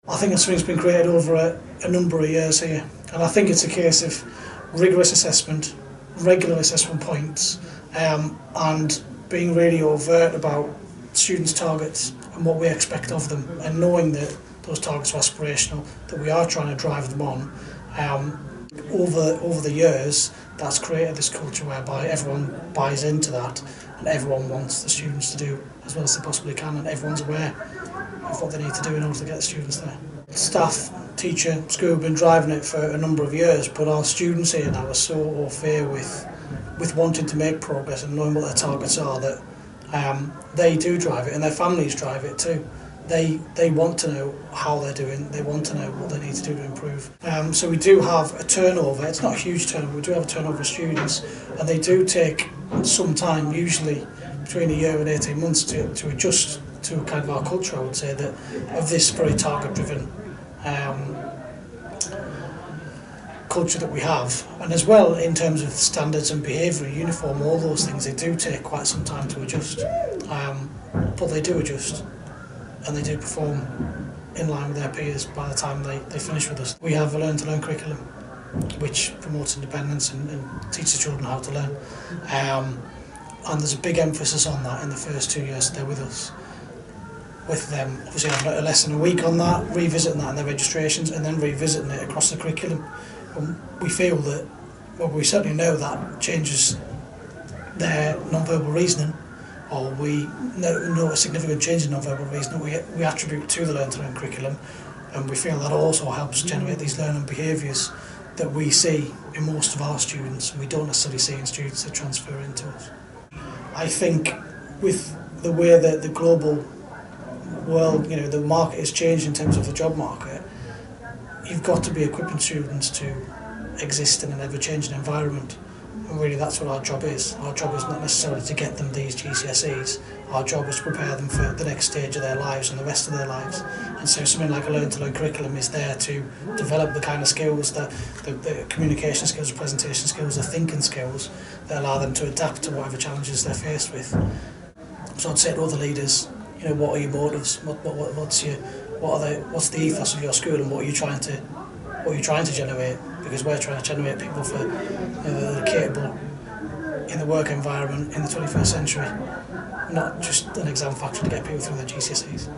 I think it's something that's been created over a number of years here, and I think it's a case of rigorous assessment, regular assessment points, and being really overt about students' targets and what we expect of them, and knowing that those targets are aspirational, that we are trying to drive them on. Over the years, that's created this culture whereby everyone buys into that, and everyone wants the students to do as well as they possibly can, and everyone's aware of what they need to do in order to get the students there. Staff, teacher, school have been driving it for a number of years, but our students here now are so au fait with wanting to make progress and knowing what their targets are that they do drive it, and their families drive it too. They want to know how they're doing, they want to know what they need to do to improve. So we do have a turnover. It's not a huge turnover, we do have a turnover of students, and they do take some time, usually between a year and 18 months, to adjust to kind of our culture, I would say, that of this very target-driven culture that we have. And as well, in terms of standards and behaviour, uniform, all those things, they do take quite some time to adjust. But they do adjust, and they do perform in line with their peers by the time they finish with us. We have a learn-to-learn curriculum which promotes independence and teaches children how to learn. And there's a big emphasis on that in the first 2 years they're with us. With them, obviously having a lesson a week on that, revisiting that in their registrations, and then revisiting it across the curriculum. And we feel that, well, we certainly know that changes their non-verbal reasoning, or we know a significant change in non-verbal reasoning we attribute to the learn-to-learn curriculum, and we feel that also helps generate these learning behaviours that we see in most of our students, and we don't necessarily see in students that transfer into us. I think with the way that the global world, the market has changed in terms of the job market, you've got to be equipping students to exist in an ever-changing environment. And really that's what our job is. Our job is not necessarily to get them these GCSEs. Our job is to prepare them for the next stage of their lives and the rest of their lives. And so something like a learn-to-learn curriculum is there to develop the kind of skills, the communication skills, the presentation skills, the thinking skills that allow them to adapt to whatever challenges they're faced with. So I'd say to other leaders, what are your motives? What's the ethos of your school, and what are you trying to generate? Because we're trying to generate people that are capable in the work environment in the 21st century, not just an exam factory to get people through their GCSEs.